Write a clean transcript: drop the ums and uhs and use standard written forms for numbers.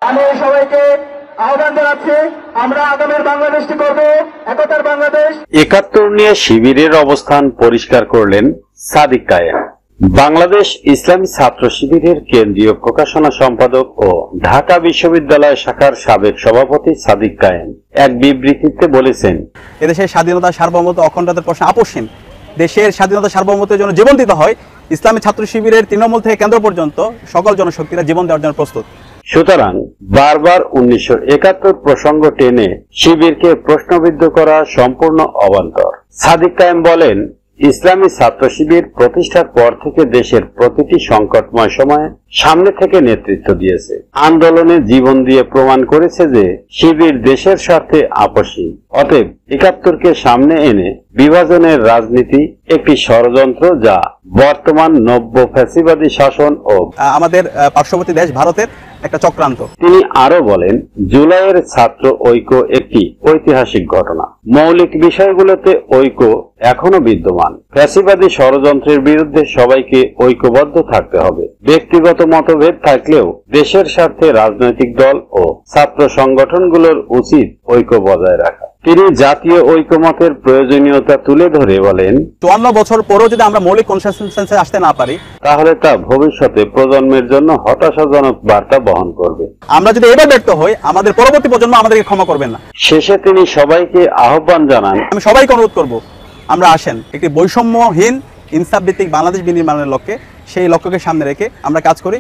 আমি সবাইকে আহ্বান জানাচ্ছি, আমরা আগামীর বাংলাদেশটি করব একতার বাংলাদেশ। ৭১ নিয়ে শিবিরের অবস্থান পরিষ্কার করলেন সাদিক কায়েম। বাংলাদেশ ইসলামী ছাত্র শিবিরের কেন্দ্রীয় প্রকাশনা সম্পাদক ও ঢাকা বিশ্ববিদ্যালয় শাখার সাবেক সভাপতি সাদিক কায়েম এক বিবৃতিতে বলেছেন, এদেশের স্বাধীনতা, সার্বভৌমত্ব, অখণ্ডতার প্রশ্ন আপোষহীন। দেশের স্বাধীনতা, সার্বভৌমত্বের জন্য জীবন দিতে হয়। ইসলামী ছাত্র শিবিরের তৃণমূল থেকে কেন্দ্র পর্যন্ত সকল জনশক্তিরা জীবন দেওয়ার জন্য প্রস্তুত। সুতরাং বারবার ১৯৭১ প্রসঙ্গ টেনে শিবিরকে প্রশ্নবিদ্ধ করা সম্পূর্ণ অবান্তর। সাদিক কায়েম বলেন, ইসলামী ছাত্র শিবির প্রতিষ্ঠার পর থেকে দেশের প্রতিটি সংকটময় সময়ে সামনে থেকে নেতৃত্ব দিয়েছে, আন্দোলনে জীবন দিয়ে প্রমাণ করেছে যে শিবির দেশের স্বার্থে আপোষহীন। অতএব ৭১কে সামনে এনে বিভাজনের রাজনীতি একটি ষড়যন্ত্র, যা বর্তমান নব্য ফ্যাসিবাদী শাসন ও আমাদের পার্শ্ববর্তী দেশ ভারতের একটা চক্রান্ত। তিনি আরো বলেন, জুলাইয়ের ছাত্র ঐক্য একটি ঐতিহাসিক ঘটনা। মৌলিক বিষয়গুলোতে ঐক্য এখনো বিদ্যমান। ফ্যাসিবাদী ষড়যন্ত্রের বিরুদ্ধে সবাইকে ঐক্যবদ্ধ থাকতে হবে। ব্যক্তিগত মতভেদ থাকলেও দেশের স্বার্থে রাজনৈতিক দল ও ছাত্র সংগঠনগুলোর উচিত ঐক্য বজায় রাখা। তিনি জাতীয় ঐকমত্যের প্রয়োজনীয়তা তুলে ধরে বলেন, ৫৪ বছর পরেও যদি আমরা মৌলিক কনসেনসাসে আসতে না পারি, তাহলে তা ভবিষ্যতে প্রজন্মের জন্য হতাশাজনক বার্তা বহন করবে। আমরা যদি এবার ব্যর্থ হই, আমাদের পরবর্তী প্রজন্ম আমাদেরকে ক্ষমা করবেন না। শেষে তিনি সবাইকে আহ্বান জানান, আমি সবাইকে অনুরোধ করব, আমরা আসেন একটি বৈষম্যহীন ইনসাফ ভিত্তিক বাংলাদেশ বিনির্মাণের লক্ষ্যে, সেই লক্ষ্যকে সামনে রেখে আমরা কাজ করি।